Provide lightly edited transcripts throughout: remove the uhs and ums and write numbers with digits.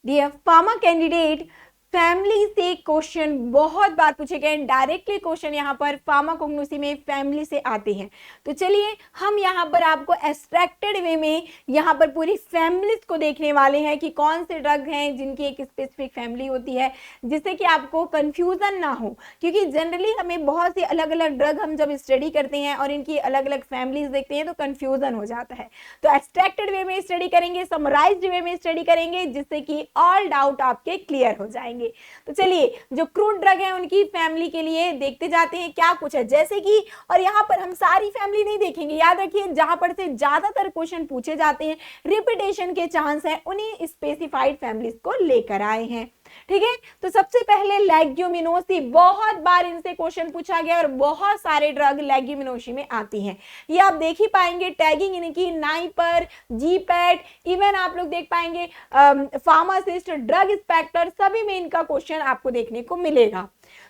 Dear pharma candidate, family से question बहुत बार पूछे गए। डायरेक्टली क्वेश्चन यहाँ पर फार्माकोग्नोसी में फैमिली से आते हैं। तो चलिए हम यहाँ पर आपको एब्स्ट्रैक्टेड वे में यहाँ पर पूरी फैमिलीज को देखने वाले हैं कि कौन से ड्रग हैं जिनकी एक स्पेसिफिक फैमिली होती है, जिससे कि आपको कंफ्यूजन ना हो। क्योंकि जनरली हमें बहुत सी अलग अलग ड्रग हम जब स्टडी करते हैं और इनकी अलग अलग फैमिलीज देखते हैं तो कंफ्यूजन हो जाता है। तो एब्स्ट्रैक्टेड वे में स्टडी करेंगे, समराइज्ड वे में स्टडी करेंगे, जिससे कि ऑल डाउट आपके क्लियर हो जाएंगे। तो चलिए जो क्रूड ड्रग है उनकी फैमिली के लिए देखते जाते हैं क्या कुछ है। जैसे कि और यहाँ पर हम सारी फैमिली नहीं देखेंगे, याद रखिए जहां पर से ज्यादातर क्वेश्चन पूछे जाते हैं, रिपीटेशन के चांस है, उन्हीं स्पेसिफाइड फैमिलीज को लेकर आए हैं। ठीक है, तो सबसे पहले लेग्यूमिनोसी, बहुत बार इनसे क्वेश्चन पूछा गया और बहुत सारे ड्रग लेग्यूमिनोसी में आती हैं। ये आप देख ही पाएंगे, टैगिंग इनकी नाइपर, जीपैट, इवन आप लोग देख पाएंगे फार्मासिस्ट, ड्रग इंस्पेक्टर, सभी में इनका क्वेश्चन आपको देखने को मिलेगा।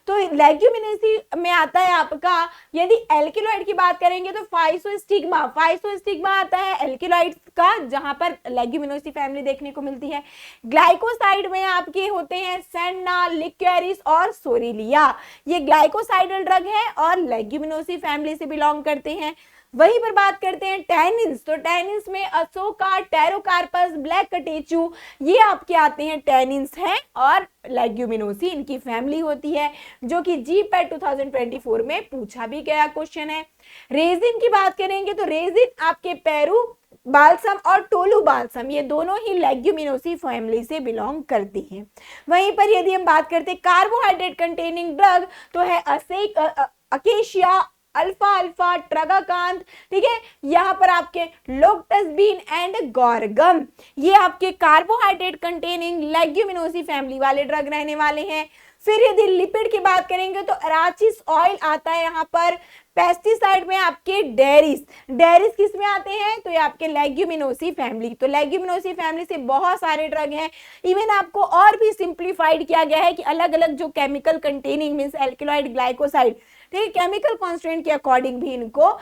तो लेग्यूमिनोसी में आता है आपका, यदि एल्किलॉइड की बात करेंगे तो फाइसोस्टिग्मा आता है एल्किलॉइड का, जहां पर लेग्यूमिनोसी फैमिली देखने को मिलती है। ग्लाइकोसाइड में आपके होते हैं सेंना, लिक्वेरिस और सोरिलिया, ये ग्लाइकोसाइडल ड्रग है और लेग्यूमिनोसी फैमिली से बिलोंग करते हैं। वहीं पर बात करते हैं टैनिन्स, तो टैनिन्स में अशोका, टेरोकार्पस, ब्लैक कटेचू, ये आपके आते हैं, टैनिन्स हैं और लेग्यूमिनोसी इनकी फैमिली होती है, जो कि जीपैट 2024 में पूछा भी गया क्वेश्चन है। रेजिन की बात करेंगे तो रेजिन आपके पेरू बाल्सम और टोलू बाल्सम, ये दोनों ही लेग्यूमिनोसी फैमिली से बिलोंग करती हैं। वहीं पर यदि हम बात करते हैं कार्बोहाइड्रेट कंटेनिंग ड्रग, तो है असेक, अकेशिया, अल्फा अल्फा, ट्रगाकांत, ठीक है, यहाँ पर आपके लोक्टसबीन एंड गॉर्गम, ये आपके कार्बोहाइड्रेट कंटेनिंग लेग्यूमिनोसी फैमिली वाले ड्रग रहने वाले हैं। फिर यदि लिपिड की बात करेंगे तो अराचिस ऑयल आता है यहाँ पर। पेस्टिसाइड में आपके डेरिस किस में आते हैं, तो ये आपके लेग्यूमिनोसी फैमिली। तो लेग्यूमिनोसी फैमिली से बहुत सारे ड्रग हैं। इवन आपको और भी सिंप्लीफाइड किया गया है कि अलग अलग जो केमिकल कंटेनिंग मींस एल्किलॉइड, ग्लाइकोसाइड, ठीक है, केमिकल कॉन्स्टेंट के अकॉर्डिंग भी इनको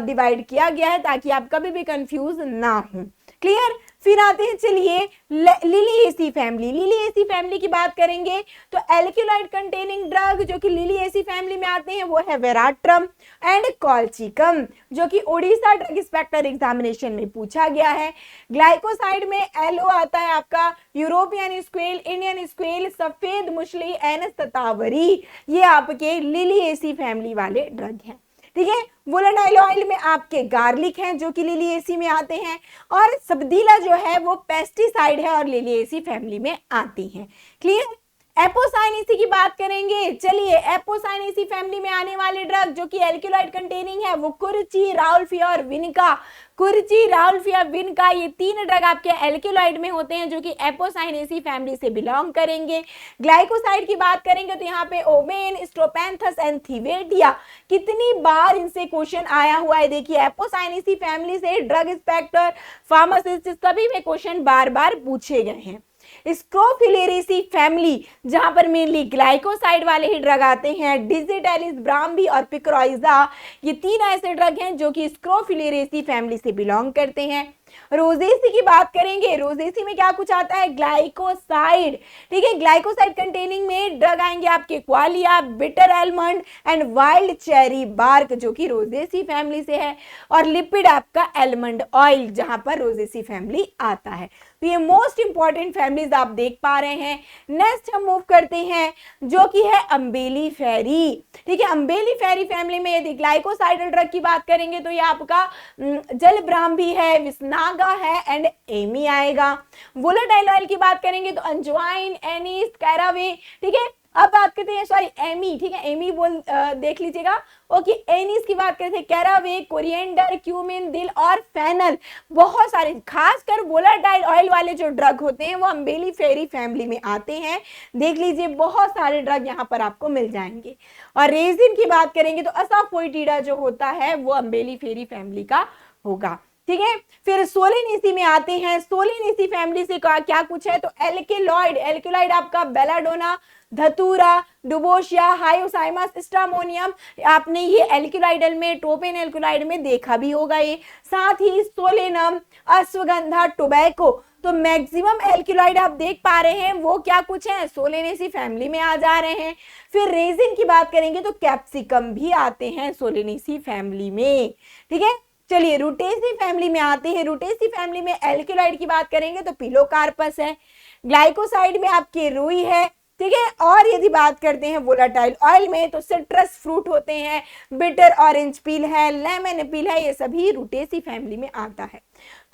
डिवाइड किया गया है, ताकि आप कभी भी कंफ्यूज ना हो। क्लियर। फिर आते हैं चलिए लिलिएसी फैमिली की बात करेंगे तो एल्किलॉइड कंटेनिंग ड्रग जो कि लिलिएसी फैमिली में आते हैं वो है वेराट्रम एंड कॉल्चिकम, जो कि ओडिशा ड्रग इंस्पेक्टर एग्जामिनेशन में पूछा गया है। ग्लाइकोसाइड में एलओ आता है आपका, यूरोपियन स्क्वेल, इंडियन स्क्वेल, सफेद मुछली एंड सतावरी, ये आपके लिलिएसी फैमिली वाले ड्रग हैं। ठीक है, वोलेटाइल ऑयल में आपके गार्लिक हैं जो कि लिलिएसी में आते हैं, और सबदीला जो है वो पेस्टिसाइड है और लिलिएसी फैमिली में आती हैं। क्लियर। एपोसाइनेसी की बात करेंगे, चलिए एपोसाइनेसी फैमिली में आने वाले ड्रग जो कि एल्किलॉइड कंटेनिंग है वो कुर्ची, राउल्फिया और विनिका, कुर्ची, राउल्फिया, विनिका, ये तीन ड्रग आपके एल्किलॉइड में होते हैं जो कि एपोसाइनेसी फैमिली से बिलोंग करेंगे। ग्लाइकोसाइड की बात करेंगे तो यहाँ पे ओमेन, स्ट्रोपेंथस एंड थिवेटिया, कितनी बार इनसे क्वेश्चन आया हुआ है, देखिए एपोसाइनेसी फैमिली से ड्रग इंस्पेक्टर, फार्मासिस्ट, सभी में क्वेश्चन बार बार पूछे गए हैं। स्क्रोफिलेरेसी फैमिली जहां पर मेनली ग्लाइकोसाइड वाले ही ड्रग आते हैं, डिजिटेलिस, ब्राम्बी और पिक्रोइजा, ये तीन ऐसे ड्रग हैं जो कि स्क्रोफिलेरेसी फैमिली से बिलोंग करते हैं। रोजेसी की बात करेंगे, रोजेसी में क्या कुछ आता है, ग्लाइकोसाइड, ठीक है, ग्लाइकोसाइड कंटेनिंग में ड्रग आएंगे आपके quassia, bitter almond and wild cherry bark, जो कि रोजेसी फैमिली से है, और लिपिड आपका एलमंड ऑयल जहां पर रोजेसी फैमिली आता है। तो ये मोस्ट इंपॉर्टेंट फैमिलीज आप देख पा रहे हैं। नेक्स्ट हम मूव करते हैं जो कि है अम्बेली फेरी, ठीक है, अम्बेली फेरी फैमिली में यदि ग्लाइकोसाइडल ड्रग की बात करेंगे तो ये आपका जल ब्राह्मी है, विस्नागा है एंड एमी आएगा। वोलेटाइल ऑयल की बात करेंगे तो अंजवाइन, एनीस, कैरावे, ठीक है, अब बात करते हैं सॉरी एमी, ठीक है, एमी बोल देख लीजिएगा, ओके, एनीस की बात करते हैं, कैरावे, कोरिएंडर, क्यूमिन, दिल और फेनल, बहुत सारे, खासकर वोलेटाइल ऑयल वाले जो ड्रग होते हैं वो अम्बेली फेरी फैमिली में आते हैं। देख लीजिए बहुत सारे ड्रग यहाँ पर आपको मिल जाएंगे। और रेजिन की बात करेंगे तो असाफोइटिडा जो होता है वो अम्बेली फेरी फैमिली का होगा। ठीक है, फिर सोलिनेसी में आते हैं। सोलिनेसी फैमिली से क्या कुछ है, तो एल्किलॉइड आपका बेलाडोना, धतूरा, डुबोशिया, हायोसाइमस, स्टामोनियम, आपने ये एल्किलाइडल में, ट्रोपेन एल्किलाइड में देखा भी होगा ये। साथ ही सोलेनम, अश्वगंधा, टोबैको, तो मैक्सिमम एल्किलॉइड आप देख पा रहे हैं वो क्या कुछ है, सोलेनेसी फैमिली में आ जा रहे हैं। फिर रेजिन की बात करेंगे तो कैप्सिकम भी आते हैं सोलेनेसी फैमिली में, ठीक है। चलिए रूटेसी फैमिली में आते हैं। रूटेसी फैमिली में एल्किलॉइड की बात करेंगे तो पिलोकार्पस है। ग्लाइकोसाइड में आपके रुई है, ठीक है। और यदि बात करते हैं वोलाटाइल ऑयल में तो सिट्रस फ्रूट होते हैं, बिटर ऑरेंज पील है, लेमन पील है, ये सभी रूटेसी फैमिली में आता है।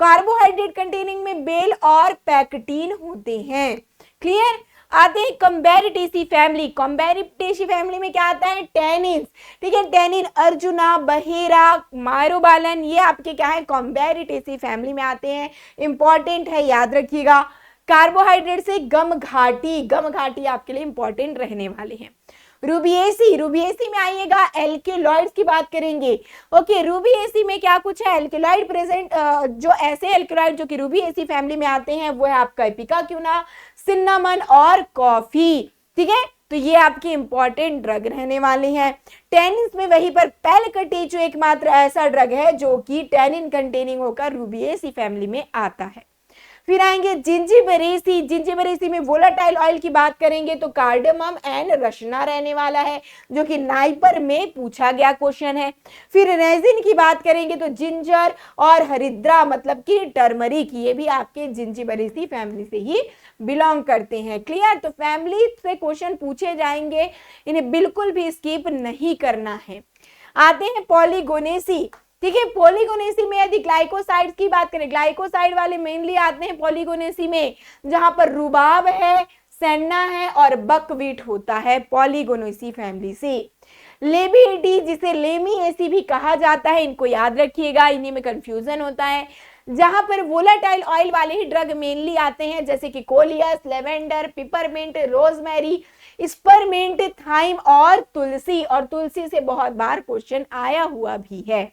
कार्बोहाइड्रेट कंटेनिंग में बेल और पैक्टिन होते हैं। क्लियर। आते हैं कंबैरिटेसी फैमिली। कंबैरिटेसी फैमिली में क्या आता है, टेनिन्स, ठीक है। टेनिन अर्जुना, बहेरा, मायरोबालन, ये आपके क्या है, कंबैरिटेसी फैमिली में आते हैं। इंपॉर्टेंट है, याद रखिएगा। कार्बोहाइड्रेट से गम घाटी, गम घाटी आपके लिए इंपॉर्टेंट रहने वाले हैं। रूबिएसी, रूबिएसी में आइएगा, एल्किलॉइड्स की बात करेंगे। ओके, रूबिएसी में क्या कुछ है, एल्किलॉइड प्रेजेंट, जो ऐसे एल्किलॉइड जो कि रूबिएसी फैमिली में आते हैं वो है आपका इपिकाक्यूना, सिन्नामन और कॉफी, ठीक है। तो ये आपके इंपॉर्टेंट ड्रग रहने वाले हैं। टेनिन्स में वहीं पर पैलकटेजो एकमात्र ऐसा ड्रग है जो कि टेनिन कंटेनिंग होकर रूबिएसी फैमिली में आता है। फिर आएंगे जिंजिबरेसी। जिंजिबरेसी में वोलाटाइल ऑयल की बात करेंगे तो कार्डेमम एंड रशना रहने वाला है, जो कि नाइपर में पूछा गया क्वेश्चन है। फिर रेजिन की बात करेंगे तो जिंजर और हरिद्रा मतलब कि टर्मरिक, ये भी आपके जिंजिबरेसी फैमिली से ही बिलोंग करते हैं। क्लियर। तो फैमिली से क्वेश्चन पूछे जाएंगे, इन्हें बिल्कुल भी स्किप नहीं करना है। आते हैं पॉलीगोनेसी, ठीक है। पॉलीगोनेसी में यदि ग्लाइकोसाइड की बात करें, ग्लाइकोसाइड वाले मेनली आते हैं पॉलीगोनेसी में, जहां पर रुबाब है, सेन्ना है और बकवीट होता है पॉलीगोनेसी फैमिली से। लेबीडी, जिसे लेमिएसी भी कहा जाता है, इनको याद रखिएगा, इन्हीं में कंफ्यूजन होता है। जहां पर वोलाटाइल ऑयल वाले ही ड्रग मेनली आते हैं, जैसे कि Coleus, lavender, peppermint, rosemary, spearmint, thyme और तुलसी। और तुलसी से बहुत बार क्वेश्चन आया हुआ भी है।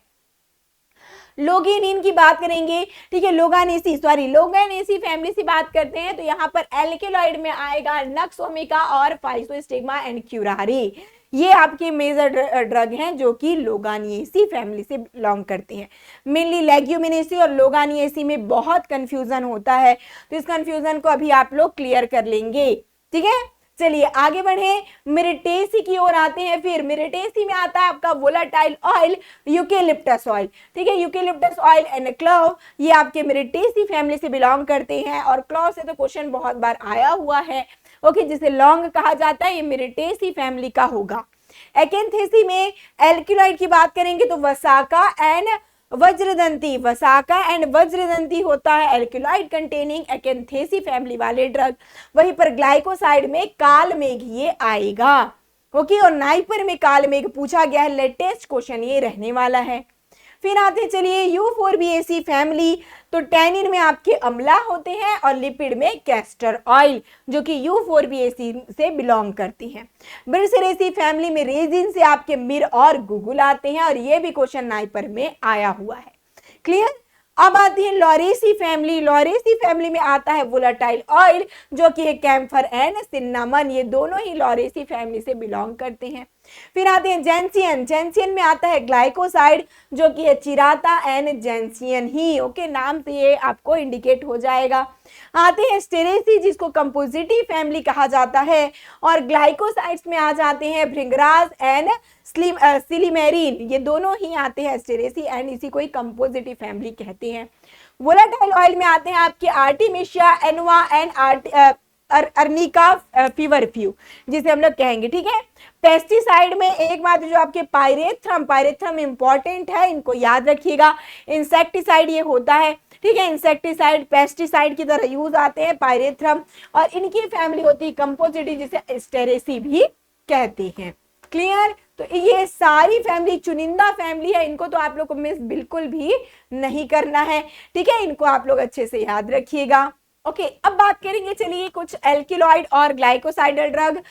लोगेनिन की बात करेंगे, ठीक है। लोगानेसी फैमिली से बात करते हैं तो यहाँ पर एल्किलॉइड में आएगा नक्सोमिका और फाइसोस्टिग्मा एंड क्यूरारी। ये आपके मेजर ड्रग हैं जो कि लोगानिएसी फैमिली से बिलोंग करते हैं। मेनली लेग्यूमिनेसी और लोगानिएसी में बहुत कंफ्यूजन होता है, तो इस कंफ्यूजन को अभी आप लोग क्लियर कर लेंगे, ठीक है। चलिए आगे बढ़े, मिरिटेसी की ओर आते हैं। फिर मिरिटेसी में आता है आपका वोलाटाइल ऑयल, यूकेलिप्टस ऑयल, ठीक है। यूकेलिप्टस ऑयल एंड क्लोव, ये आपके मिरिटेसी फैमिली से बिलोंग करते हैं। और क्लोव से तो क्वेश्चन बहुत बार आया हुआ है, ओके, जिसे लौंग कहा जाता है, ये मिरिटेसी फैमिली का होगा। एकेंथेसी में एल्किलॉइड की बात करेंगे तो वसाका एंड वज्रदंती, वसाका एंड वज्रदंती होता है एल्किलॉइड कंटेनिंग एकेंथेसी फैमिली वाले ड्रग। वहीं पर ग्लाइकोसाइड में कालमेघ ये आएगा, ओके। और नाइपर में कालमेघ पूछा गया है, लेटेस्ट क्वेश्चन ये रहने वाला है। फिर आते चलिए U4BAC फैमिली, तो टेनिन में आपके अम्ला होते हैं और लिपिड में कैस्टर ऑयल, जो कि U4BAC से बिलोंग करती हैं। ब्रिसेरेसी फैमिली में रेजिन से आपके मिर और गुगुल आते हैं, और ये भी क्वेश्चन नाइपर में आया हुआ है। क्लियर। अब आती है लॉरेसी फैमिली। लॉरेसी फैमिली में आता है वोलाटाइल ऑयल, जो कि है कैम्फर एंड सिन्नामन, ये दोनों ही लॉरेसी फैमिली से बिलोंग करते हैं। फिर आते हैं जेंसियन। जेंसियन में आता है ग्लाइकोसाइड, जो कि है चिराता एंड जेंसियन ही, ओके, नाम से ये आपको इंडिकेट हो जाएगा। आते हैं स्टेरेसी, जिसको कंपोजिटिव फैमिली कहा जाता है। और ग्लाइकोसाइड्स में आ जाते हैं भृंगराज एंड सिलिमेरिन, ये दोनों ही आते हैं स्टेरेसी एंड इसी को ही कंपोजिटिव फैमिली कहते हैं। वोलाटाइल ऑयल में आते हैं आपके आर्टिमिशिया, एनवा एंड अर्निका फीवरफ्यू, जिसे हम लोग कहेंगे, ठीक है। पेस्टिसाइड में एक बात जो आपके पायरेथ्रम इंपॉर्टेंट है, इनको याद रखिएगा। इंसेक्टिसाइड ये होता है, ठीक है। इंसेक्टिसाइड पेस्टिसाइड की तरह यूज आते हैं पायरेथ्रम, और इनकी फैमिली होती है कंपोजिटिव, जिसे स्टेरेसी भी कहते हैं। क्लियर। तो ये सारी फैमिली चुनिंदा फैमिली है, इनको तो आप लोग को मिस बिल्कुल भी नहीं करना है, ठीक है। इनको आप लोग अच्छे से याद रखिएगा। ओके, अब बात करेंगे चलिए कुछ एल्किलॉइड और ग्लाइकोसाइडल ड्रग।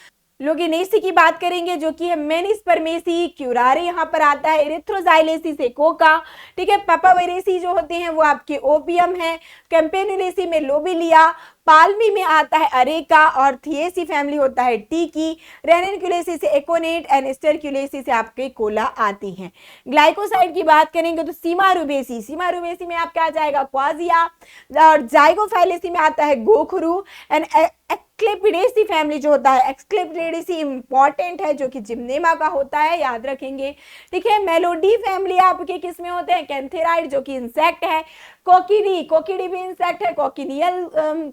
लोगिनेसी की बात करेंगे जो कि है मेनिस्पर्मेसी, क्यूरारे यहाँ पर आता है, इरिथ्रोजाइलेसी से कोका, ठीक है। पापावेरेसी जो होते हैं वो आपके ओपियम है, कैंपेनुलेसी में लोबिलिया, पाल्मी में आता है अरेका, और थिएसी फैमिली होता है टी की, रेनिनक्यूलेसी से एकोनेट एंड स्टरक्यूलेसी से आपके कोला आती हैं। ग्लाइकोसाइड की बात करेंगे तो सीमारुबेसी, सीमारुबेसी में आपका आ जाएगा क्वाजिया, और जाइगोफाइलेसी में आता है गोखरू, एंड एक्सक्लेपिडेसी फैमिली जो होता है, एक्सक्लेपिडेसी इंपॉर्टेंट है जो कि जिम्नेमा का होता है, याद रखेंगे, ठीक है। मेलोडी फैमिली आपके किस में होते हैं, कैंथेराइड जो कि इंसेक्ट है, कोकिडी, कोकिडी भी इंसेक्ट है, कोकिनियल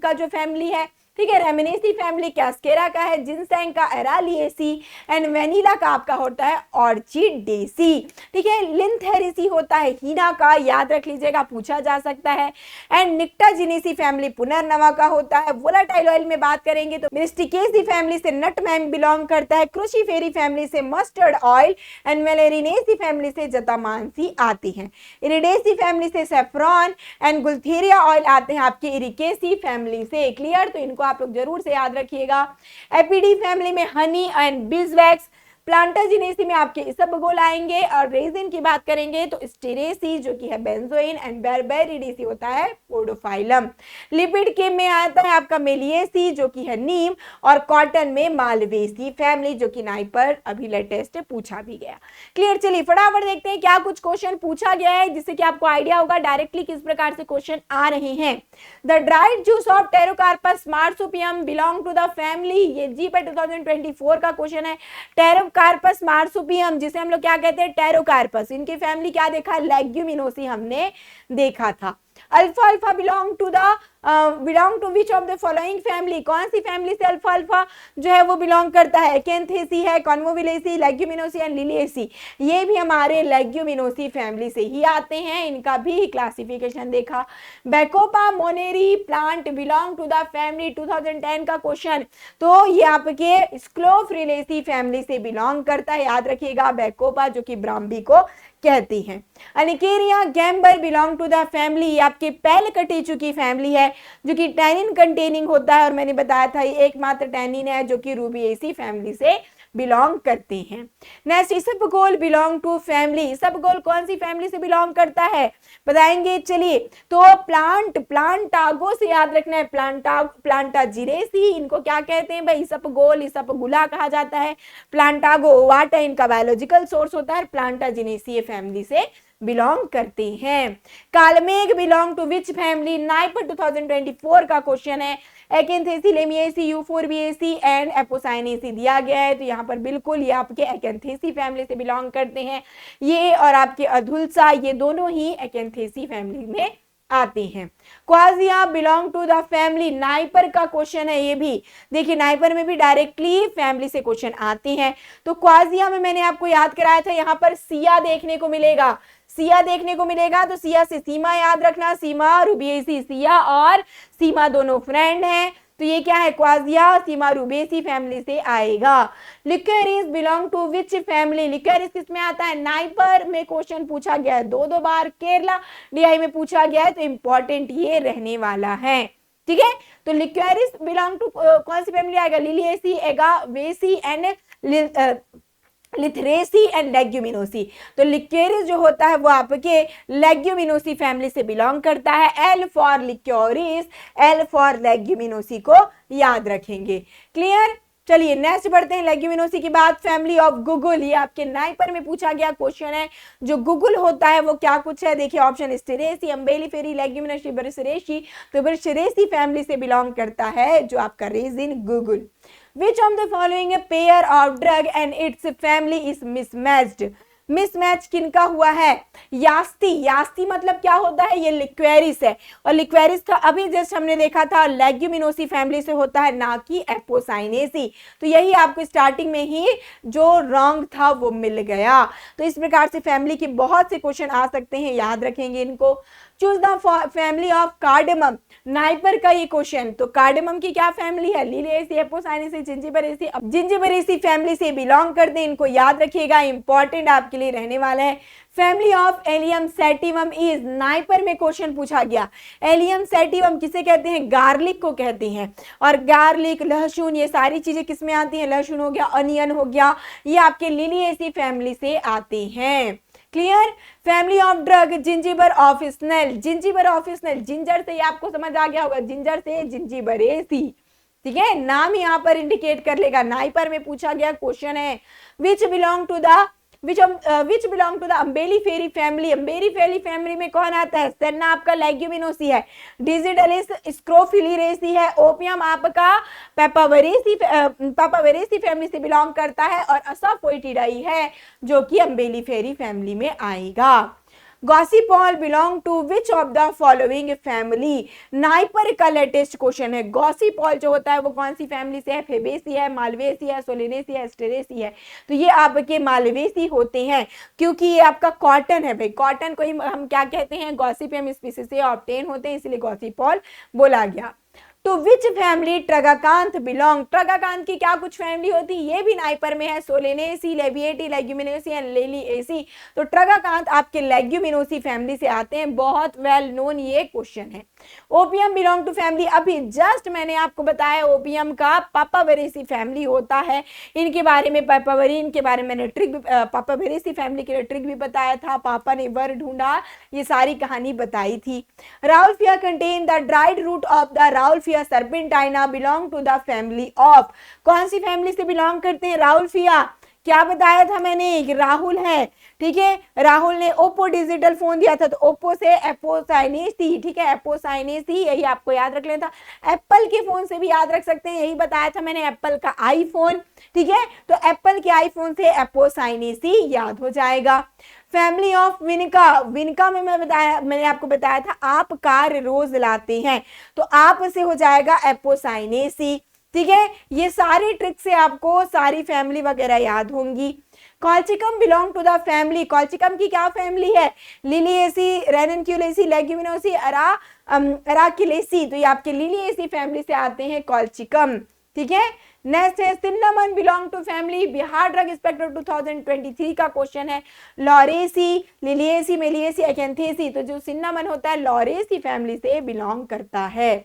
का जो फैमिली है, ठीक है। रेमिनेसी फैमिली कैस्केरा का है, जिनसेंग का एरालिएसी, एंड वेनिला का आपका होता है ऑर्चिडेसी, ठीक है। लिंथेरेसी होता है हीना का, याद रख लीजिएगा, पूछा जा सकता है। एंड निक्टाजिनेसी फैमिली पुनर्नवा का होता है। वोलाटाइल ऑयल में बात करेंगे तो मिस्टिकेसी फैमिली से नटमैम बिलोंग करता है, क्रूसीफेरी फैमिली से मस्टर्ड ऑयल, एंड वेलेरिनेसी फैमिली से जतामांसी आती है। इरिडेसी फैमिली से सेफ्रॉन एंड गुल्थेरिया ऑयल आते हैं आपके इरिकेसी फैमिली से। क्लियर, तो इनको आप लोग जरूर से याद रखिएगा। एपीडी फैमिली में हनी एंड बीजवैक्स, प्लांटाजिनेसी में आपके इसबगोल आएंगे, और रेजिन की बात करेंगे तो स्टेरेसी जो कि है बेंजोइन, एंड बेरबेरिडेसी होता है पोडोफाइलम। लिपिड के में आता है आपका मेलिएसी जो कि है नीम, और कॉटन में मालवेसी फैमिली जो कि नाइपर अभी लेटेस्ट पूछा भी गया। क्लियर, चलिए फटाफट देखते हैं क्या कुछ क्वेश्चन पूछा गया है जिससे कि आपको आइडिया होगा डायरेक्टली किस प्रकार से क्वेश्चन आ रहे हैं। The dried juice of Pterocarpus marsupium belong to the family, ये जी पर 2024 का क्वेश्चन है। टेरोकार्पस मार्सुपियम जिसे हम लोग क्या कहते हैं, टेरोकार्पस, इनकी फैमिली क्या देखा, लेग्यूमिनोसी हमने देखा था। अल्फा अल्फा belong to which of the following family, कौन सी फैमिली से अल्फा अल्फा जो है वो बिलोंग करता है, एकेंथेसी है, कॉन्वोविलेसी, लेग्यूमिनोसी एंड लिलिएसी, ये भी हमारे लेग्यूमिनोसी फैमिली से ही आते हैं, इनका भी क्लासिफिकेशन देखा। Bacopa monnieri plant belong to the family, 2010 का क्वेश्चन, तो ये आपके स्क्लोफ्रिलेसी फैमिली से बिलोंग करता है, याद रखिएगा, बैकोपा जो कि ब्राह्मी को कहती हैं। अनिकेरिया Gamber belong to the family, ये आपके पहले कटी चुकी फैमिली है जो कि टैनिन कंटेनिंग होता है, और मैंने बताया था ये एकमात्र टैनिन है जो कि रूबिएसी फैमिली से बिलोंग करते हैं। नेक्स्ट, इसबगोल बिलोंग टू फैमिली, इसबगोल कौन सी फैमिली से बिलोंग करता है बताएंगे। चलिए, तो प्लांटागो से याद रखना है, प्लांटाजिरेसी, इनको क्या कहते हैं भाई, इसबगोल, इसबगुला कहा जाता है। प्लांटागो वाट है, इनका बायोलॉजिकल सोर्स होता है, प्लांटाजिनेसी फैमिली से बिलोंग करते हैं। कालमेघ belong to which family, NIPER 2024 का क्वेश्चन है। Acanthaceae, Lamiaceae, Euphorbiaceae and Apocynaceae दिया गया है, तो यहाँ पर बिल्कुल ये आपके एकेंथेसी फैमिली से बिलोंग करते हैं, ये और आपके अधुल्सा, ये दोनों ही एकेंथेसी फैमिली में आते हैं। Quassia belong to the family, NIPER का क्वेश्चन है, ये भी देखिए नाइपर में भी डायरेक्टली फैमिली से क्वेश्चन आते हैं। तो क्वाजिया में मैंने आपको याद कराया था, यहाँ पर सिया देखने को मिलेगा, सिया देखने को मिलेगा, तो सिया से सीमा याद रखना, सीमा रूबिएसी, सिया और सीमा दोनों फ्रेंड हैं, तो ये क्या है, क्वाजिया सीमा रूबिएसी फैमिली से आएगा। लिक्वेरिस बिलोंग टू विच फैमिली, लिक्वेरिस किस में आता है, नाइपर में क्वेश्चन पूछा गया है 2 बार, केरला डीआई में पूछा गया है, तो इंपॉर्टेंट ये रहने वाला है, ठीक है। तो लिक्वेरिस बिलोंग टू कौन सी फैमिली आएगा, लिलिएसी, एगावेसी एंड लिथरेसी एंड लेग्यूमिनोसी, तो लिक्वेरिस जो होता है वो आपके लेग्यूमिनोसी फैमिली से बिलोंग करता है। L for liquorice, L for Leguminosae को याद रखेंगे। क्लियर, चलिए नेक्स्ट बढ़ते हैं। लेग्यूमिनोसी की बात, फैमिली ऑफ गुगुल, ये आपके नाइपर में पूछा गया क्वेश्चन है। जो गुगुल होता है वो क्या कुछ है, देखिए option Asteraceae, Umbelliferae, Leguminosae, Burseraceae, तो बर्सरेसी फैमिली से बिलोंग करता है जो आपका resin guggul. Which of the following pair of drug and its family is mismatched? Mismatch किनका हुआ है, यास्ती, यास्ती मतलब क्या होता है, ये लिक्वेरिस है, और लिक्वेरिस का अभी जस्ट हमने देखा था लेग्यूमिनोसी फैमिली से होता है, ना कि एपोसाइनेसी, तो यही आपको स्टार्टिंग में ही जो रॉन्ग था वो मिल गया। तो इस प्रकार से फैमिली के बहुत से क्वेश्चन आ सकते हैं, याद रखेंगे इनको। Choose the family of cardamom, NIPER का ये क्वेश्चन। तो कार्डेमम की क्या फैमिली है, लिलिएसी, एपोसाइनेसी, जिंजिबरेसी। अब जिंजिबरेसी फैमिली से बिलोंग करते हैं, इनको याद रखिएगा, इंपॉर्टेंट आपके लिए रहने वाला है। Family of allium sativum is, NIPER में क्वेश्चन पूछा गया, एलियम सैटिवम किसे कहते हैं, गार्लिक को कहते हैं। और गार्लिक, लहसुन, ये सारी चीजें किसमें आती हैं, लहसुन हो गया, अनियन हो गया, ये आपके लिलिएसी फैमिली से आते हैं। Clear. Family of drug Zingiber officinale, Zingiber officinale, ginger से ये आपको समझ आ गया होगा, जिंजर से जिंजिबरेसी, ठीक है, नाम यहाँ पर इंडिकेट कर लेगा। नाइपर में पूछा गया क्वेश्चन है। Which belong to the Umbelliferae family, Umbelliferae family में कौन आता है, सेन्ना आपका लेग्यूमिनोसी है, डिजिडलिस स्क्रोफिलिरेसी है, ओपियम आपका पापावेरेसी फैमिली से बिलोंग करता है, और असाफोइटिडाई है जो कि अम्बेलिफेरी फैमिली में आएगा। Gossypol belong to which of the following family, NIPER का लेटेस्ट क्वेश्चन है। गॉसिपॉल जो होता है वो कौन सी फैमिली से है, फेबेसी है, मालवेसी है, सोलिनेसी है, एस्टेरेसी है। तो ये आपके मालवेसी होते हैं, क्योंकि ये आपका कॉटन है भाई, कॉटन को ही हम क्या कहते हैं, गॉसिपियम स्पीसीज से ऑब्टेन होते हैं, इसलिए गॉसिपॉल बोला गया। टू विच फैमिली ट्रगाकांथ बिलोंग, ट्रगाकांथ की क्या कुछ फैमिली होती है, ये भी नाइपर में है, सोलेनेसी, लेबिएटी, लेग्यूमिनोसी एंड लेलिएसी। तो ट्रगाकांथ आपके लेग्यूमिनोसी फैमिली से आते हैं, बहुत वेल नोन ये क्वेश्चन है। ओपियम बिलोंग टू फैमिली, अभी जस्ट मैंने आपको बताया ओपियम का पापावेरेसी फैमिली होता है, इनके बारे में पापावेरिन के बारे में मैंने ट्रिक, पापावेरेसी फैमिली के लिए ट्रिक भी बताया था, पापा ने वर ढूंढा, ये सारी कहानी बताई थी। Rauwolfia contain the dried root of the Rauwolfia serpentina belong to the family of, कौन सी फैमिली से बिलोंग करते हैं, राउल्फिया। क्या बताया था मैंने कि राहुल है, ठीक है, राहुल ने ओप्पो डिजिटल फोन दिया था, तो ओप्पो से एपोसाइनेसी, ठीक है, एपोसाइनेसी, यही आपको याद रख लेना था। एप्पल के फोन से भी याद रख सकते हैं, यही बताया था मैंने, एप्पल का आईफोन, ठीक है, तो एप्पल के आईफोन से एपोसाइनेसी याद हो जाएगा। फैमिली ऑफ विनका, विनका में मैंने आपको बताया था आप कार रोज लाते हैं, तो आप से हो जाएगा एपोसाइनेसी, ठीक है। ये सारी ट्रिक से आपको सारी फैमिली वगैरह याद होंगी। Colchicum belong to the family, Colchicum की क्या फैमिली है, लिलिएसी, रेननक्यूलेसी, लेग्यूमिनोसी, अराकिलेसी, तो ये आपके लिलिएसी फैमिली से आते हैं कॉल्चिकम, ठीक है। नेक्स्ट है cinnamon belong to family, Bihar drug inspector 2023 का क्वेश्चन है। लॉरेसी, लिलिएसी, मेलिएसी, एकेंथेसी, तो जो सिन्नामन होता है लॉरेसी फैमिली से बिलोंग करता है।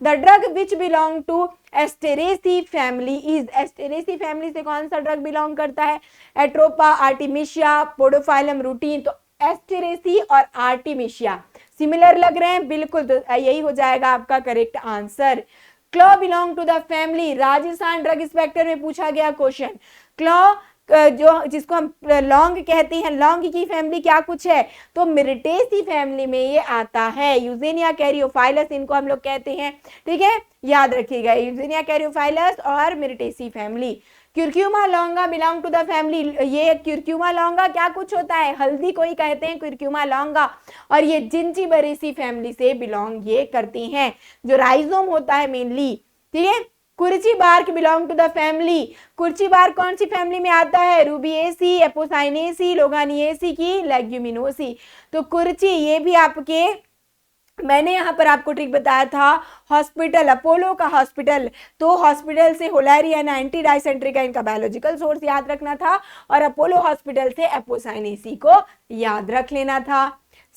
The drug which belong to Asteraceae family is, Asteraceae family से कौन सा ड्रग बिलोंग करता है, एट्रोपा, आर्टिमिशिया, पोडोफाइलम रूटीन। तो एस्टेरेसी और आर्टिमिशिया सिमिलर लग रहे हैं, बिल्कुल, तो यही हो जाएगा आपका correct answer. Clove belong to the family, Rajasthan drug inspector में पूछा गया क्वेश्चन। क्लॉ जो जिसको हम लौंग कहते हैं, लौंग की फैमिली क्या कुछ है, तो मिर्टेसी फैमिली में ये आता है। यूजेनिया कैरियोफाइलस इनको हम लोग कहते हैं, ठीक है, याद रखिएगा, यूजेनिया कैरियोफाइलस और Myrtaceae family. Curcuma longa belong to the family, ये क्यूरक्यूमा लौंगा क्या कुछ होता है, हल्दी को ही कहते हैं क्यूरक्यूमा लौंगा, और ये जिंजिबरेसी फैमिली से बिलोंग ये करती हैं, जो राइजोम होता है मेनली, ठीक है। Kurchi bark belong to the family, kurchi bark कौन सी फैमिली में आता है, रूबिएसी, एपोसाइनेसी, लोगानिएसी की लेग्यूमिनोसी। तो कुर्ची ये भी आपके, मैंने यहाँ पर आपको ट्रिक बताया था, हॉस्पिटल, अपोलो का हॉस्पिटल, तो हॉस्पिटल से होलारिया एंड एंटी डाइसेंट्रिका इनका बायोलॉजिकल सोर्स याद रखना था, और अपोलो हॉस्पिटल से एपोसाइनेसी को याद रख लेना था।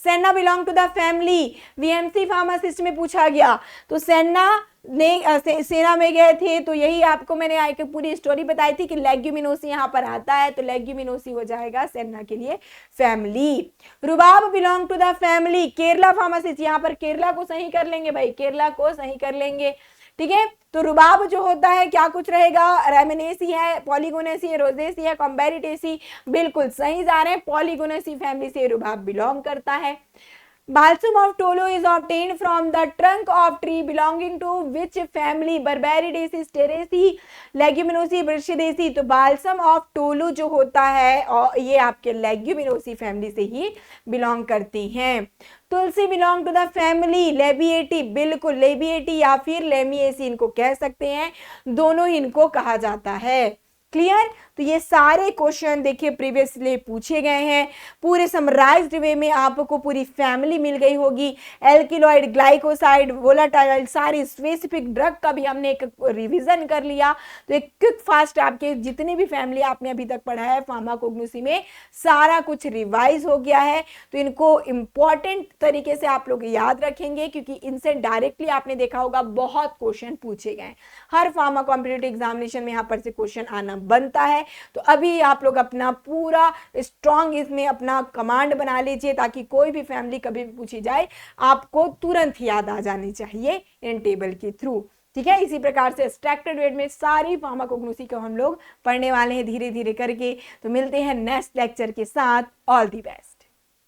Senna belong to the family, VMC pharmacist में पूछा गया, तो सेना ने सेना में गए थे, तो यही आपको मैंने एक पूरी स्टोरी बताई थी कि लेग्यूमिनोसी यहाँ पर आता है, तो लेग्यूमिनोसी हो जाएगा सेना के लिए family. Rhubarb belong to the family, Kerala pharmacist, यहाँ पर केरला को सही कर लेंगे भाई, केरला को सही कर लेंगे, ठीक है। तो रुबाब जो होता है क्या कुछ रहेगा, रेमिनेसी है, पॉलीगोनेसी है, रोजेसी है, कॉम्बेरिटेसी, बिल्कुल सही जा रहे हैं, पॉलीगोनेसी फैमिली से रुबाब बिलोंग करता है। Balsam of Tolo is obtained from the trunk of tree belonging to which family, Barbaridaceae, Steraceae, Leguminosae, Brachydacea। तो बाल्सम ऑफ टोलू जो होता है और ये आपके लेग्यूमिनोसी फैमिली से ही बिलोंग करती हैं। Tulsi belong to the family, Labiatae, बिल्कुल लेबिएटी या फिर लेमिएसी इनको कह सकते हैं, दोनों इनको कहा जाता है, क्लियर। तो ये सारे क्वेश्चन देखिए प्रीवियसली पूछे गए हैं, पूरे समराइज्ड वे में आपको पूरी फैमिली मिल गई होगी। एल्किलॉइड, ग्लाइकोसाइड, वोलाटाइल, सारी स्पेसिफिक ड्रग का भी हमने एक रिवीजन कर लिया। तो एक क्विक फास्ट आपके जितने भी फैमिली आपने अभी तक पढ़ा है फार्माकोग्नोसी में सारा कुछ रिवाइज हो गया है। तो इनको इंपॉर्टेंट तरीके से आप लोग याद रखेंगे क्योंकि इनसे डायरेक्टली आपने देखा होगा बहुत क्वेश्चन पूछे गए। हर फार्मा कॉम्पिटिटिव एग्जामिनेशन में यहाँ पर से क्वेश्चन आना बनता है। तो अभी आप लोग अपना पूरा स्ट्रॉन्ग इसमें अपना कमांड बना लीजिए ताकि कोई भी फैमिली कभी भी पूछी जाए आपको तुरंत याद आ जानी चाहिए इन टेबल के थ्रू। ठीक है, इसी प्रकार से एक्सट्रैक्टेड वेट में सारी फार्माकोग्नोसी को हम लोग पढ़ने वाले हैं धीरे धीरे करके। तो मिलते हैं नेक्स्ट लेक्चर के साथ। All the best.